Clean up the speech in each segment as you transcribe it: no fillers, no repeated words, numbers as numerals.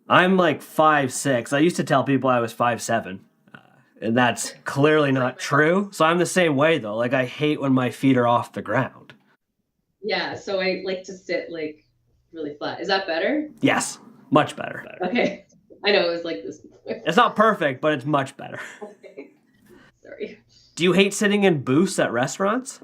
I'm like 5'6". I used to tell people I was 5'7", and that's clearly not true. So I'm the same way though. Like I hate when my feet are off the ground. Yeah, so I like to sit like really flat. Is that better? Yes, much better. Okay. I know it was like this. It's not perfect, but it's much better. Okay. Sorry. Do you hate sitting in booths at restaurants?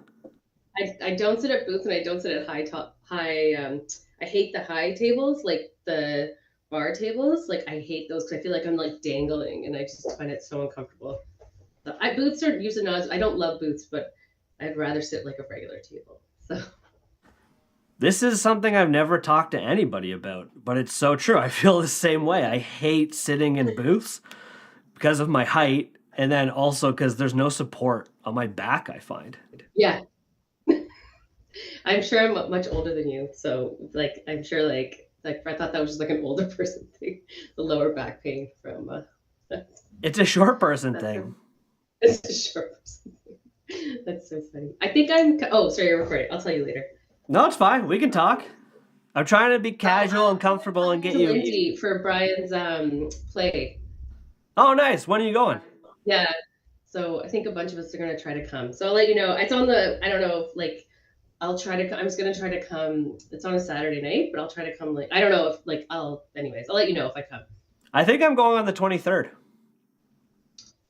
I don't sit at booths and I don't sit at I hate the high tables, like the bar tables. Like I hate those because I feel like I'm like dangling and I just find it so uncomfortable. So booths are usually not, I don't love booths, but I'd rather sit like a regular table. So This is something I've never talked to anybody about, but it's so true. I feel the same way. I hate sitting in booths because of my height, and then also because there's no support on my back, I find. yeah, I'm sure I'm much older than you. So like, I'm sure like I thought that was just like an older person thing, the lower back pain from, It's a short person that's thing. it's a short person thing. That's so funny. I think oh, sorry, you're recording. I'll tell you later. No, it's fine. We can talk. I'm trying to be casual and comfortable and get To you. Lindsay for Brian's play. Oh, nice. When are you going? Yeah. So I think a bunch of us are gonna try to come. So I'll let you know. It's on the, I don't know if like I'll try to I'm just gonna try to come. It's on a Saturday night, but I'll try to come like I don't know if like I'll let you know if I come. I think I'm going on the 23rd.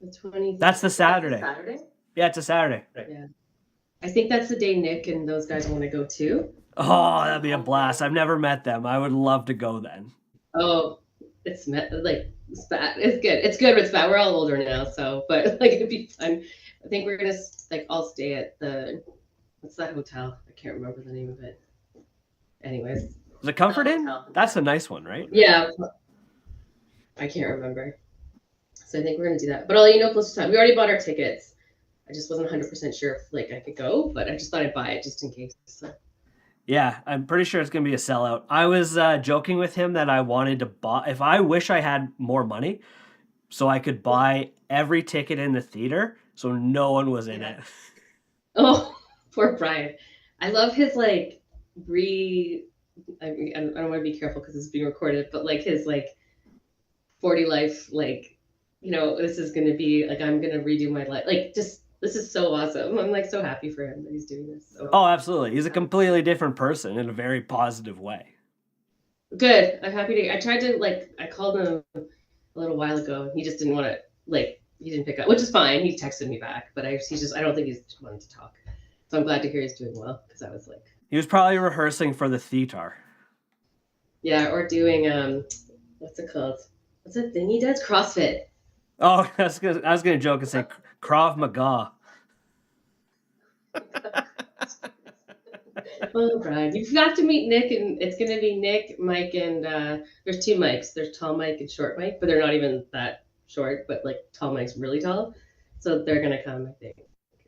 The 20th. That's the Saturday. Saturday? Yeah, it's a Saturday. Yeah. I think that's the day Nick and those guys want to go too. Oh, that'd be a blast. I've never met them. I would love to go then. Oh, it's bad. It's good. It's good, but it's bad. We're all older now, so but like it'd be fun. I think we're gonna like all stay at what's that hotel? I can't remember the name of it. Anyways. The Comfort Inn? That's a nice one, right? Yeah. I can't remember. So I think we're gonna do that. But I'll let you know close to time. We already bought our tickets. I just wasn't 100% sure if like I could go, but I just thought I'd buy it just in case. So. Yeah, I'm pretty sure it's going to be a sellout. I was joking with him that I wanted to buy, if I wish I had more money, so I could buy every ticket in the theater so no one was in it. Oh, poor Brian. I love his like I don't want to be careful because it's being recorded, but like his like 40 life, like, this is going to be like, I'm going to redo my life. Like just, this is so awesome. I'm like so happy for him that he's doing this. So. Oh, absolutely. He's a completely different person in a very positive way. Good. I'm happy to. I tried to I called him a little while ago. He just didn't want to he didn't pick up, which is fine. He texted me back, but I don't think he's wanting to talk. So I'm glad to hear he's doing well because I was like. He was probably rehearsing for the theater. Yeah, or doing what's it called? What's that thing he does? CrossFit. Oh, I was gonna joke and say Krav Maga. Oh, Brian, you have to meet Nick, and it's gonna be Nick, Mike, and there's two Mikes. There's tall Mike and short Mike, but they're not even that short. But like tall Mike's really tall, so they're gonna come. I think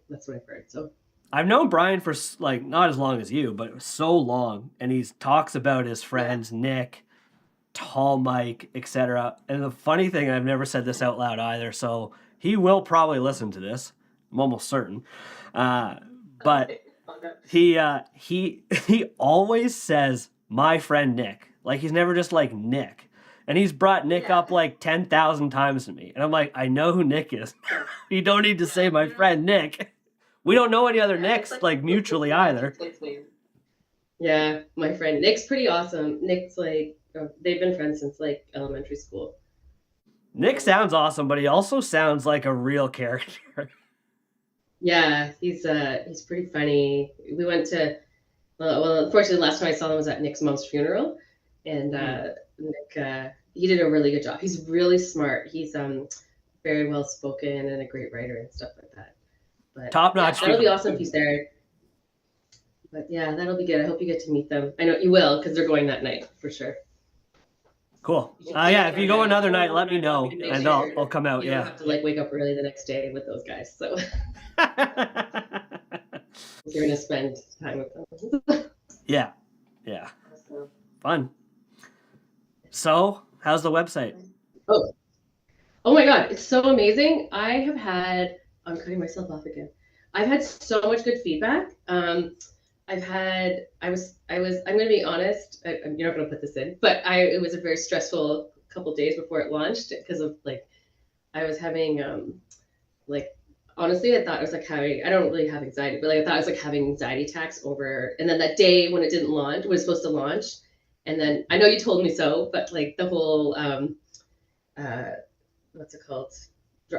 that's what I've heard. So I've known Brian for like not as long as you, but so long, and he talks about his friends Nick, tall Mike, etc. And the funny thing, I've never said this out loud either, so he will probably listen to this. I'm almost certain. But he always says my friend Nick. Like he's never just like Nick. And he's brought Nick up like 10,000 times to me. And I'm like, I know who Nick is. You don't need to say my friend Nick. We don't know any other Nicks like mutually either. Yeah, my friend Nick's pretty awesome. Nick's like they've been friends since like elementary school. Nick sounds awesome, but he also sounds like a real character. Yeah, he's pretty funny. We went to well, unfortunately, the last time I saw him was at Nick's mom's funeral, and Nick he did a really good job. He's really smart. He's very well spoken and a great writer and stuff like that. But top notch. That'll be awesome if he's there. But yeah, that'll be good. I hope you get to meet them. I know you will because they're going that night for sure. Cool. Yeah, if you go another night, let me know, and I'll come out. You don't have to wake up early the next day with those guys. So you're gonna spend time with them. Yeah. Fun. So, how's the website? Oh my God, it's so amazing. I'm cutting myself off again. I've had so much good feedback. I'm gonna be honest, you're not gonna put this in, but it was a very stressful couple days before it launched because of like I was having like honestly I thought I was like having I don't really have anxiety, but like I thought I was like having anxiety attacks over and then that day when it didn't launch, was supposed to launch, and then I know you told me so, but like the whole uh what's it called?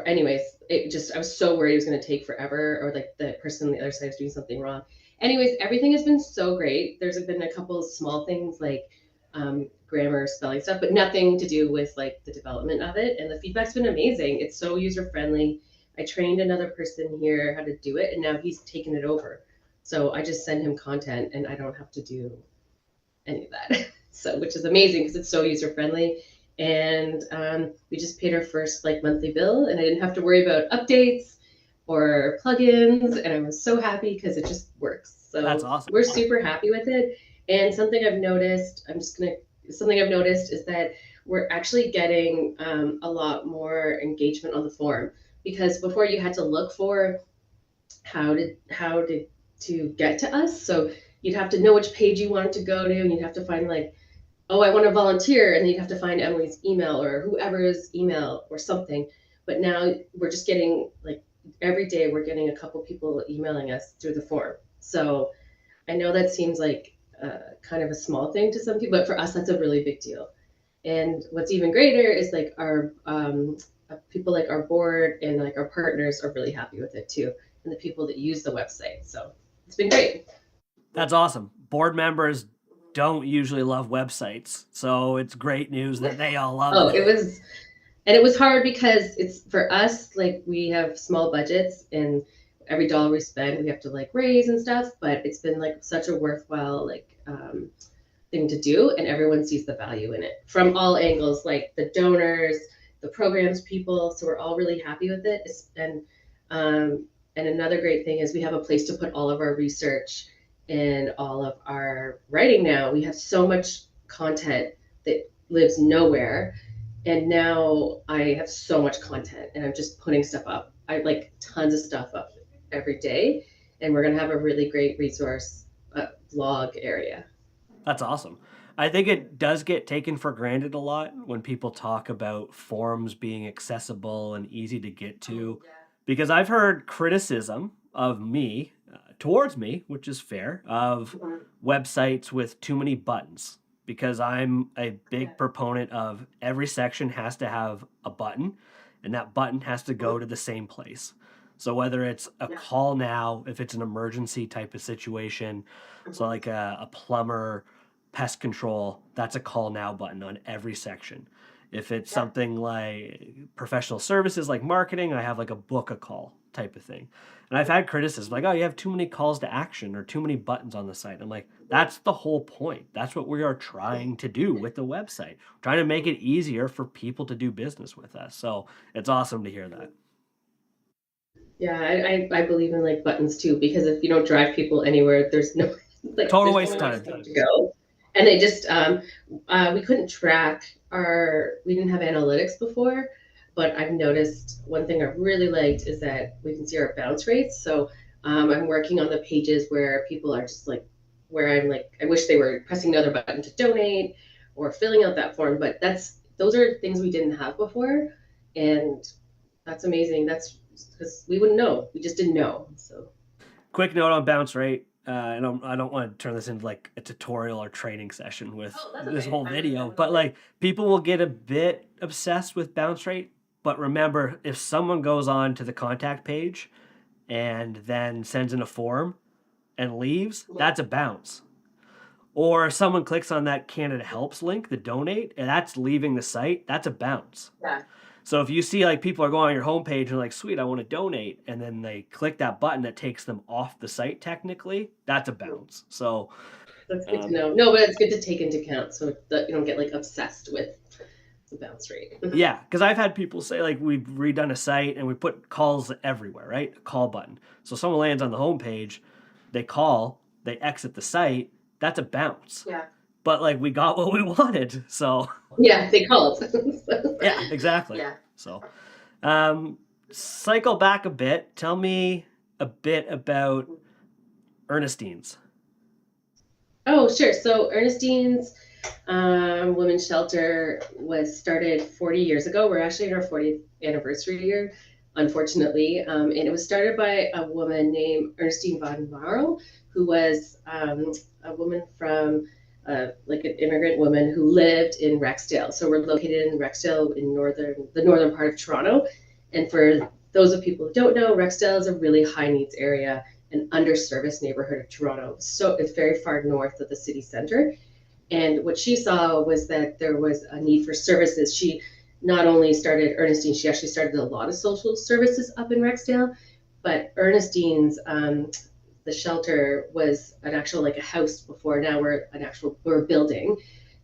Anyways, it just I was so worried it was going to take forever, or like the person on the other side is doing something wrong. Anyways, everything has been so great. There's been a couple of small things like grammar, spelling stuff, but nothing to do with like the development of it. And the feedback's been amazing. It's so user friendly. I trained another person here how to do it, and now he's taken it over. So I just send him content, and I don't have to do any of that. So which is amazing because it's so user friendly. And we just paid our first like monthly bill, and I didn't have to worry about updates or plugins, and I was so happy because it just works. So That's awesome. we're super happy with it. And something I've noticed, something I've noticed is that we're actually getting a lot more engagement on the forum, because before you had to look for how to get to us. So you'd have to know which page you wanted to go to, and you'd have to find like, oh, I want to volunteer, and then you'd have to find Emily's email or whoever's email or something. But now we're just getting like every day we're getting a couple people emailing us through the form. So I know that seems like kind of a small thing to some people, but for us that's a really big deal. And what's even greater is like our people like our board and like our partners are really happy with it too, and the people that use the website. So it's been great. That's awesome. Board members don't usually love websites, so it's great news that they all love Oh, it. it was hard because it's for us, like we have small budgets, and every dollar we spend we have to like raise and stuff, but it's been like such a worthwhile like thing to do, and everyone sees the value in it from all angles, like the donors, the programs people, so we're all really happy with it. And another great thing is we have a place to put all of our research and all of our writing now. We have so much content that lives nowhere. And now I have so much content, and I'm just putting stuff up. I have like tons of stuff up every day. And we're going to have a really great resource blog area. That's awesome. I think it does get taken for granted a lot when people talk about forums being accessible and easy to get to, because I've heard criticism of me, towards me, which is fair, of websites with too many buttons, because I'm a big proponent of every section has to have a button, and that button has to go to the same place. So whether it's a call now, if it's an emergency type of situation, so like a plumber, pest control, that's a call now button on every section. If it's something like professional services like marketing, I have like a book a call type of thing. And I've had criticism like, oh, you have too many calls to action or too many buttons on the site. I'm like, that's the whole point. That's what we are trying to do with the website. We're trying to make it easier for people to do business with us. So it's awesome to hear that. Yeah, I believe in like buttons too, because if you don't drive people anywhere, there's no like Total there's waste nowhere of time. to go. And they just we couldn't track we didn't have analytics before, but I've noticed one thing I really liked is that we can see our bounce rates. So I'm working on the pages where people are just like, where I'm like, I wish they were pressing another button to donate or filling out that form, but those are things we didn't have before, and that's amazing. That's because we wouldn't know. We just didn't know. So quick note on bounce rate. And I don't want to turn this into like a tutorial or training session with this whole video, but like people will get a bit obsessed with bounce rate. But remember, if someone goes on to the contact page and then sends in a form and leaves, that's a bounce. Or if someone clicks on that Canada Helps link, the donate, and that's leaving the site, that's a bounce. yeah. So if you see like people are going on your homepage and like, sweet, I want to donate, and then they click that button that takes them off the site, technically, that's a bounce. So That's good to know. No, but it's good to take into account so that you don't get like obsessed with the bounce rate. yeah, because I've had people say like we've redone a site and we put calls everywhere, right? A call button. So someone lands on the homepage, they call, they exit the site, that's a bounce. Yeah. But like we got what we wanted, so Yeah, they called. yeah, exactly. Yeah. So, cycle back a bit. Tell me a bit about Ernestine's. Oh, sure. So Ernestine's, Women's Shelter was started 40 years ago. We're actually in our 40th anniversary year, unfortunately. And it was started by a woman named Ernestine Von Marl, who was a woman from like an immigrant woman who lived in Rexdale. So we're located in Rexdale in the northern part of Toronto. And for those of people who don't know, Rexdale is a really high needs area, an underserviced neighborhood of Toronto. So it's very far north of the city center. And what she saw was that there was a need for services. She not only started Ernestine, she actually started a lot of social services up in Rexdale, but Ernestine's the shelter was an actual like a house before. Now we're a building,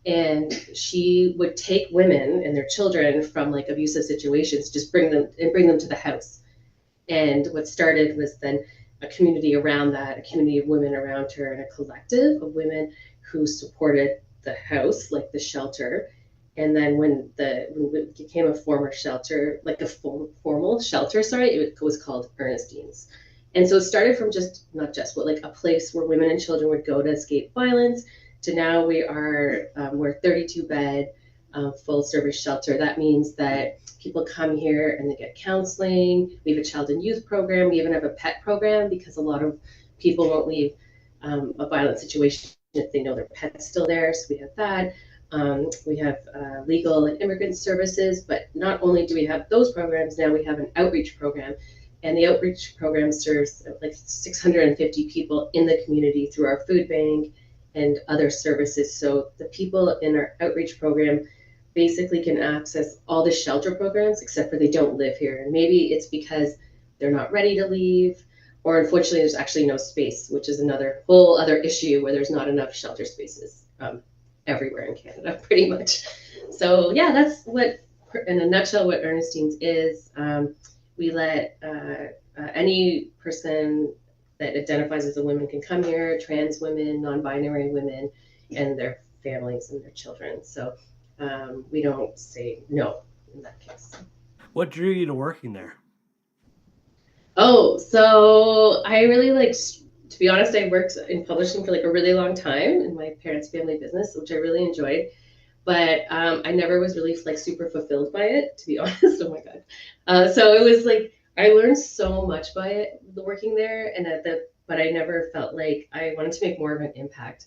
and she would take women and their children from like abusive situations, just bring them to the house. And what started was then a community around that, a community of women around her, and a collective of women who supported the house, like the shelter. And then when it became a former shelter, like a formal shelter, it was called Ernestine's. And so it started from not just, but like a place where women and children would go to escape violence, to now we're 32 bed, full service shelter. That means that people come here and they get counseling. We have a child and youth program. We even have a pet program, because a lot of people won't leave a violent situation if they know their pet's still there. So we have that. We have legal and immigrant services, but not only do we have those programs, now we have an outreach program. And the outreach program serves like 650 people in the community through our food bank and other services. So the people in our outreach program basically can access all the shelter programs, except for they don't live here. And maybe it's because they're not ready to leave, or unfortunately there's actually no space, which is another whole other issue where there's not enough shelter spaces everywhere in Canada, pretty much. So yeah, that's what, in a nutshell, what Ernestine's is. We let any person that identifies as a woman can come here, trans women, non-binary women, and their families and their children. So we don't say no in that case. What drew you to working there? Oh, so I really to be honest, I worked in publishing for like a really long time in my parents' family business, which I really enjoyed. But I never was really like super fulfilled by it, to be honest. Oh my God. So it was like, I learned so much by it, working there, but I never felt like I wanted to make more of an impact.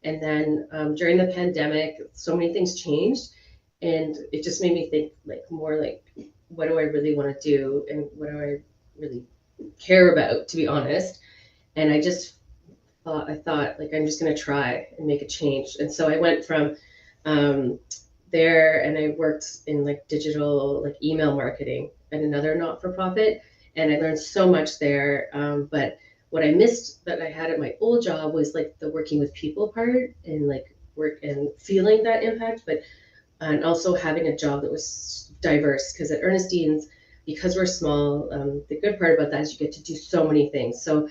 And then during the pandemic, so many things changed, and it just made me think like more like, what do I really want to do, and what do I really care about, to be honest. And I thought like, I'm just going to try and make a change. And so I went from there, and I worked in like digital, like email marketing and another not-for-profit, and I learned so much there. But what I missed that I had at my old job was like the working with people part, and like work and feeling that impact, and also having a job that was diverse, because at Ernestine's, because we're small, the good part about that is you get to do so many things. So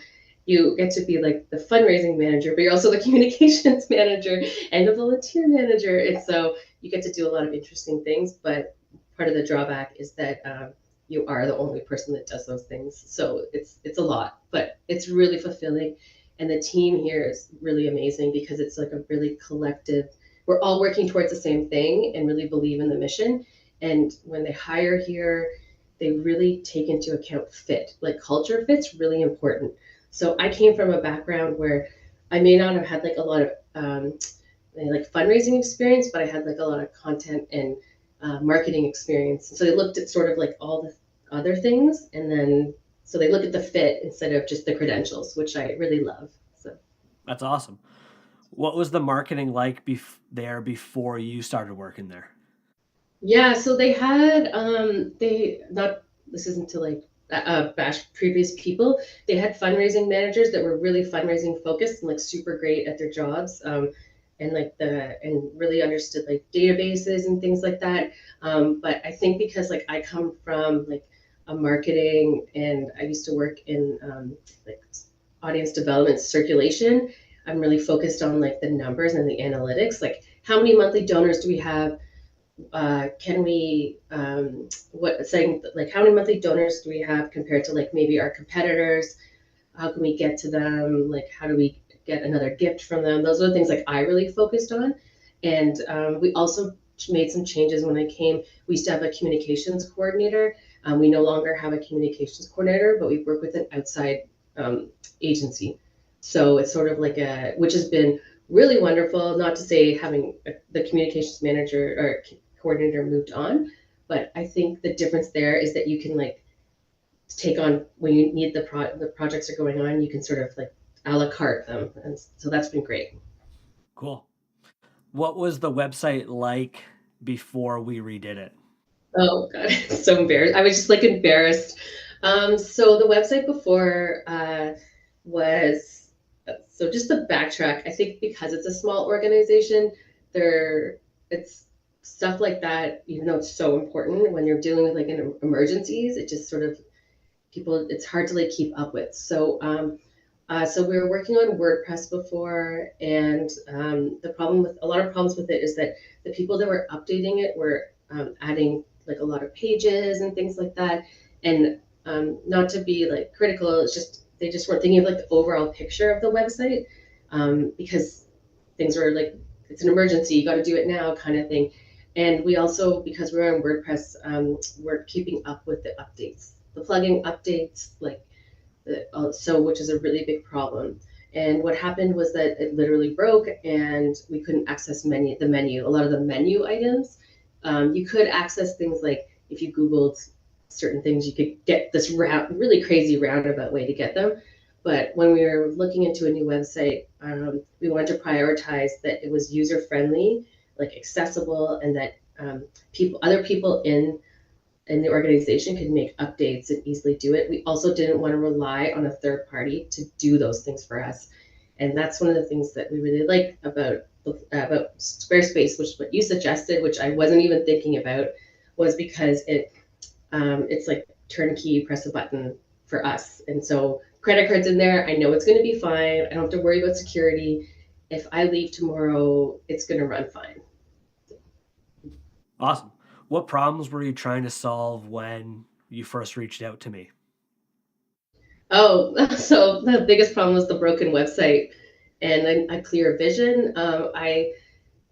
you get to be like the fundraising manager, but you're also the communications manager and the volunteer manager. And so you get to do a lot of interesting things, but part of the drawback is that you are the only person that does those things. So it's a lot, but it's really fulfilling. And the team here is really amazing, because it's like a really collective, we're all working towards the same thing and really believe in the mission. And when they hire here, they really take into account fit, like culture fit's really important. So I came from a background where I may not have had like a lot of like fundraising experience, but I had like a lot of content and marketing experience. So they looked at sort of like all the other things, and then so they look at the fit instead of just the credentials, which I really love. So that's awesome. What was the marketing like there before you started working there? Yeah, so they had this isn't to like bash previous people. They had fundraising managers that were really fundraising focused and like super great at their jobs, and really understood like databases and things like that. But I think because like I come from like a marketing, and I used to work in like audience development circulation, I'm really focused on like the numbers and the analytics, like how many monthly donors do we have? Can we saying like how many monthly donors do we have compared to like maybe our competitors? How can we get to them? Like how do we get another gift from them? Those are the things like I really focused on. And we also made some changes when I came. We used to have a communications coordinator. We no longer have a communications coordinator, but we work with an outside agency. So it's sort of like which has been really wonderful. Not to say having the communications manager or coordinator moved on, but I think the difference there is that you can like take on when you need the projects are going on, you can sort of like a la carte them, and so that's been great. Cool. What was the website like before we redid it? Oh God, so embarrassed. I was just like embarrassed. So the website before was so just to backtrack. I think because it's a small organization, it's stuff like that. Even though it's so important when you're dealing with like emergencies, it just sort of it's hard to like keep up with. So we were working on WordPress before, and the problem with a lot of problems with it is that the people that were updating it were adding like a lot of pages and things like that. And not to be like critical, it's just they just weren't thinking of like the overall picture of the website because things were like it's an emergency, you got to do it now kind of thing. And we also, because we're on WordPress, we're keeping up with the updates, the plugin updates, like so which is a really big problem. And what happened was that it literally broke and we couldn't access the menu, a lot of the menu items. You could access things like if you Googled certain things, you could get this really crazy roundabout way to get them. But when we were looking into a new website, we wanted to prioritize that it was user friendly, like accessible, and that other people in the organization could make updates and easily do it. We also didn't want to rely on a third party to do those things for us. And that's one of the things that we really like about Squarespace, which what you suggested, which I wasn't even thinking about, was because it's like turnkey, you press a button for us. And so credit cards in there, I know it's going to be fine. I don't have to worry about security. If I leave tomorrow, it's going to run fine. Awesome. What problems were you trying to solve when you first reached out to me? Oh, so the biggest problem was the broken website and a clear vision. I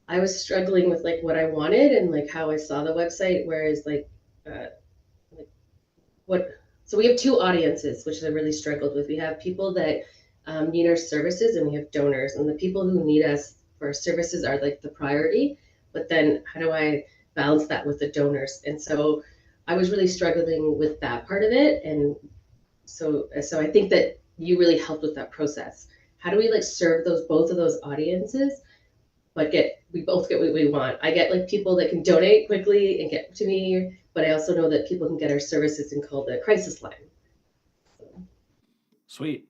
was struggling with like what I wanted and like how I saw the website, whereas like what. So we have two audiences, which I really struggled with. We have people that need our services, and we have donors. And the people who need us for our services are like the priority. But then how do I balance that with the donors? And so I was really struggling with that part of it, and so I think that you really helped with that process. How do we like serve both of those audiences, but we both get what we want? I get like people that can donate quickly and get to me, but I also know that people can get our services and call the crisis line. Sweet.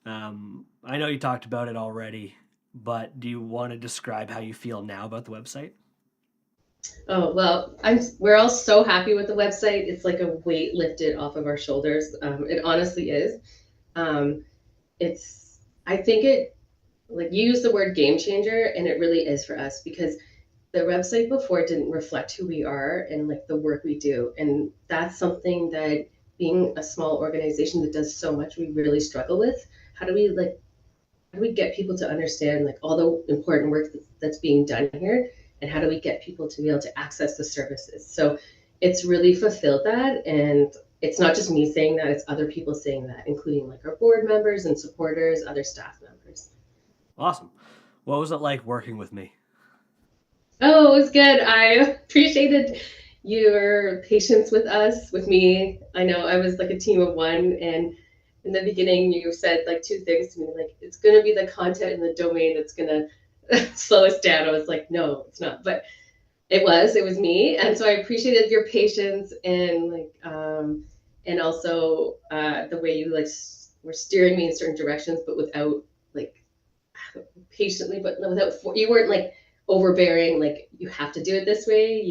I know you talked about it already, but do you want to describe how you feel now about the website? Oh, well, we're all so happy with the website. It's like a weight lifted off of our shoulders. It honestly is. Um, I think like you use the word game changer, and it really is for us because the website before didn't reflect who we are and like the work we do. And that's something that being a small organization that does so much, we really struggle with. How do we get people to understand like all the important work that's being done here, and how do we get people to be able to access the services? So it's really fulfilled that, and it's not just me saying that, it's other people saying that, including like our board members and supporters, other staff members. Awesome. What was it like working with me? Oh, it was good. I appreciated your patience with me. I know I was like a team of one, and in the beginning you said like two things to me, like it's going to be the content and the domain that's going to slow us down. I was like, no, it's not. But it was me. And so I appreciated your patience and and also the way you like were steering me in certain directions, but without like patiently, but without, you weren't like overbearing, like you have to do it this way.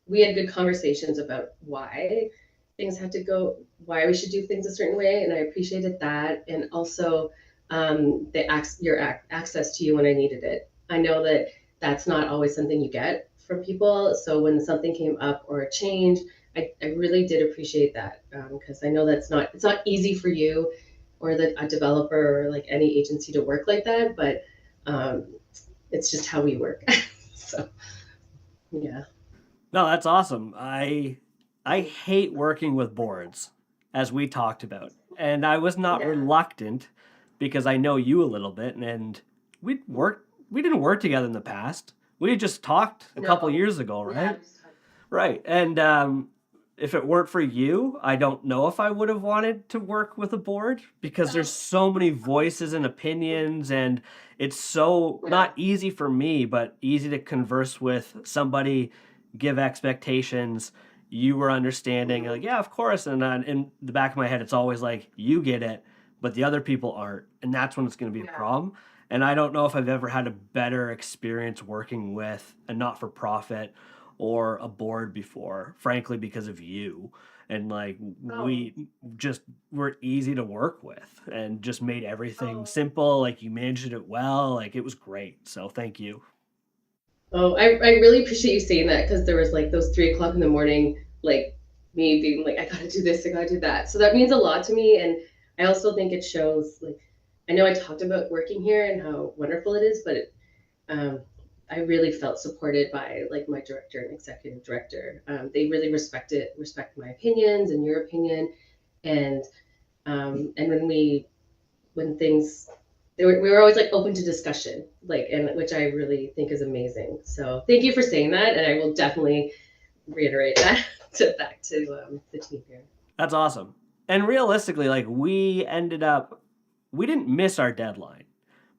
We had good conversations about why things had to go, why we should do things a certain way. And I appreciated that. And also your access to you when I needed it. I know that that's not always something you get from people. So when something came up or a change, I really did appreciate that because I know it's not easy for you or a developer or like any agency to work like that. But it's just how we work. So yeah. No, that's awesome. I hate working with boards, as we talked about. And I was not Yeah. reluctant because I know you a little bit and we didn't work together in the past. We had just talked a couple No. years ago, Yeah. right? Right. And if it weren't for you, I don't know if I would have wanted to work with a board because there's so many voices and opinions, and it's so not easy for me, but easy to converse with somebody, give expectations. You were understanding, like, yeah, of course. And then in the back of my head, it's always like, you get it, but the other people aren't. And that's when it's going to be a problem. And I don't know if I've ever had a better experience working with a not for profit or a board before, frankly, because of you. And like we just were easy to work with and just made everything simple. Like you managed it well. Like it was great. So thank you. Oh, I really appreciate you saying that, because there was like those 3 o'clock in the morning, like me being like, I gotta do this, I gotta do that. So that means a lot to me. And I also think it shows, like, I know I talked about working here and how wonderful it is, but um, I really felt supported by like my director and executive director. They really respect my opinions and your opinion. And and when things we were always like open to discussion, like, and which I really think is amazing. So thank you for saying that, and I will definitely reiterate that to back to the team here. That's awesome. And realistically, like we didn't miss our deadline,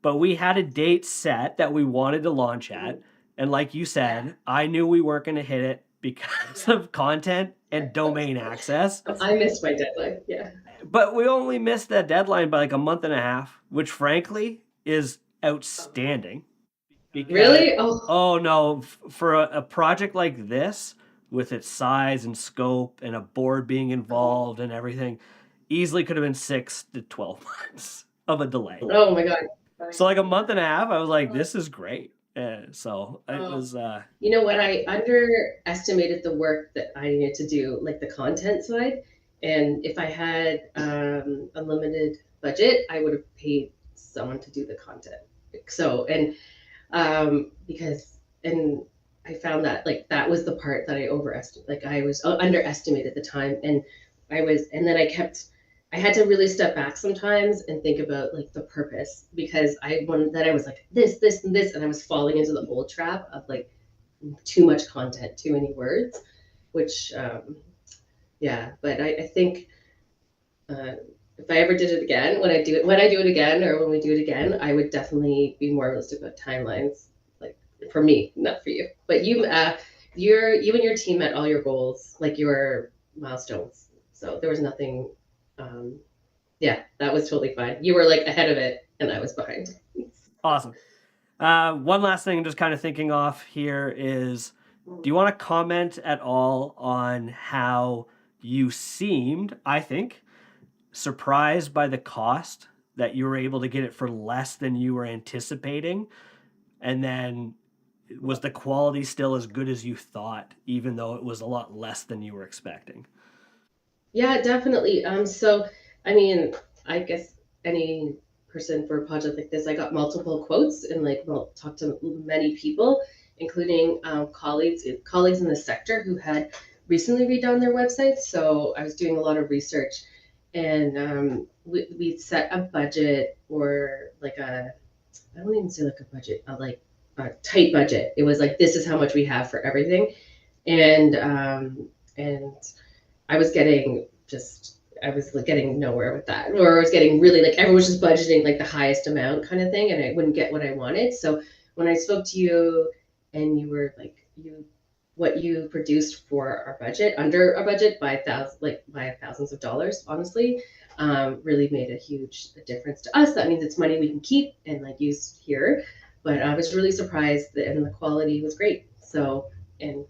but we had a date set that we wanted to launch at. And like you said, I knew we weren't going to hit it because of content and domain access. I missed my deadline. Yeah. But we only missed that deadline by like a month and a half, which frankly is outstanding. Because, Really? oh no, for a project like this, with its size and scope and a board being involved and everything, easily could have been 6 to 12 months of a delay. Oh my God. So like a month and a half, I was like, this is great. So it was. You know what? I underestimated the work that I needed to do, like the content side. And if I had unlimited budget, I would have paid someone to do the content. So, and because, and I found that like that was the part that I overestimated, like I was underestimated at the time. And and then I had to really step back sometimes and think about like the purpose, because I was like this, and this, and I was falling into the old trap of like too much content, too many words, which, yeah, but I think if I ever did it again, when I do it again, or when we do it again, I would definitely be more realistic about timelines, like for me, not for you. But you and your team met all your goals, like your milestones. So there was nothing. Yeah, that was totally fine. You were like ahead of it, and I was behind. Awesome. One last thing, just kind of thinking off here is, do you want to comment at all on how you seemed, I think, surprised by the cost, that you were able to get it for less than you were anticipating? And then was the quality still as good as you thought, even though it was a lot less than you were expecting? Yeah, definitely. So, I mean, I guess any person for a project like this, I got multiple quotes and like talked to many people, including colleagues in the sector who had recently redone their websites. So I was doing a lot of research, and we set a budget, or like I don't even say like a budget, like a tight budget. It was like, this is how much we have for everything, and I was getting nowhere with that, or I was getting really like everyone was just budgeting like the highest amount kind of thing, and I wouldn't get what I wanted. So when I spoke to you, and you were like, what you produced for our budget, under our budget by thousands of dollars, honestly, really made a huge difference to us. That means it's money we can keep and like use here. But I was really surprised and the quality was great. So I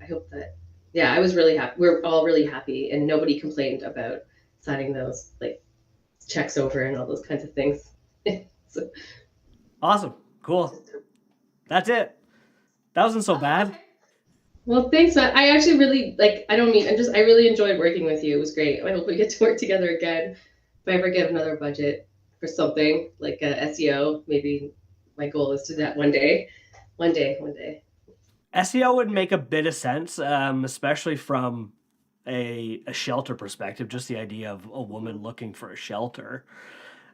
hope that, yeah, I was really happy. We're all really happy, and nobody complained about signing those like checks over and all those kinds of things. So. Awesome. Cool. That's it. That wasn't so bad. Well, thanks, Matt. I actually really I really enjoyed working with you. It was great. I hope we get to work together again. If I ever get another budget for something like a SEO, maybe my goal is to do that one day. One day. SEO would make a bit of sense, especially from a shelter perspective, just the idea of a woman looking for a shelter.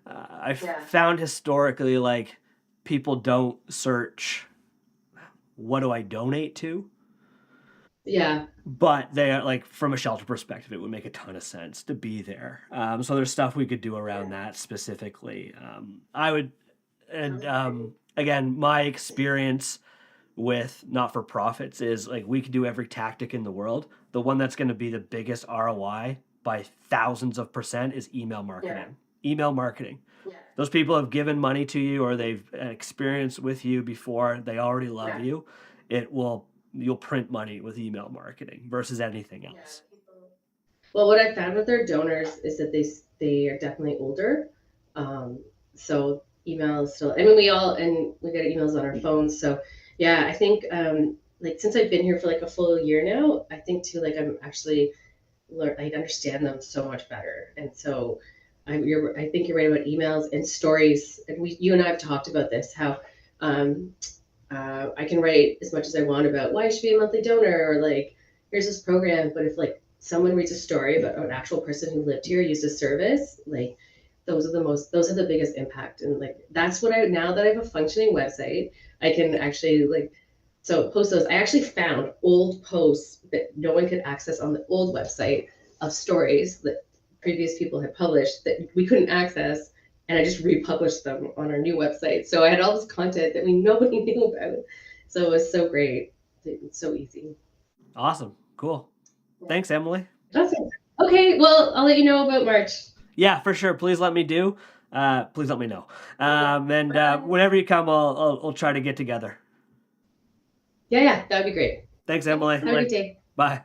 I've found historically, like, people don't search, what do I donate to? Yeah. But they are, like, from a shelter perspective, it would make a ton of sense to be there. So there's stuff we could do around that specifically. I would, and again, my experience with not-for-profits is, like, we could do every tactic in the world. The one that's going to be the biggest ROI by thousands of percent is email marketing. Email marketing. Those people have given money to you, or they've experienced with you before. They already love you. You'll print money with email marketing versus anything else. Well, what I found with their donors is that they are definitely older. So email is still, I mean, we get emails on our phones. So yeah, I think like since I've been here for like a full year now, I think too, like I'm actually I understand them so much better. And so I think you're right about emails and stories. And you and I have talked about this, how I can write as much as I want about why I should be a monthly donor, or like, here's this program. But if like someone reads a story about an actual person who lived here, used a service, like those are the biggest impact. And like, that's what now that I have a functioning website, I can actually post those. I actually found old posts that no one could access on the old website of stories that previous people had published that we couldn't access. And I just republished them on our new website. So I had all this content that nobody knew about. So it was so great. It's so easy. Awesome. Cool. Thanks, Emily. Awesome. Okay. Well, I'll let you know about March. Yeah, for sure. Please let me know. And whenever you come, I'll try to get together. Yeah. That'd be great. Thanks, Emily. Have a good day. Bye.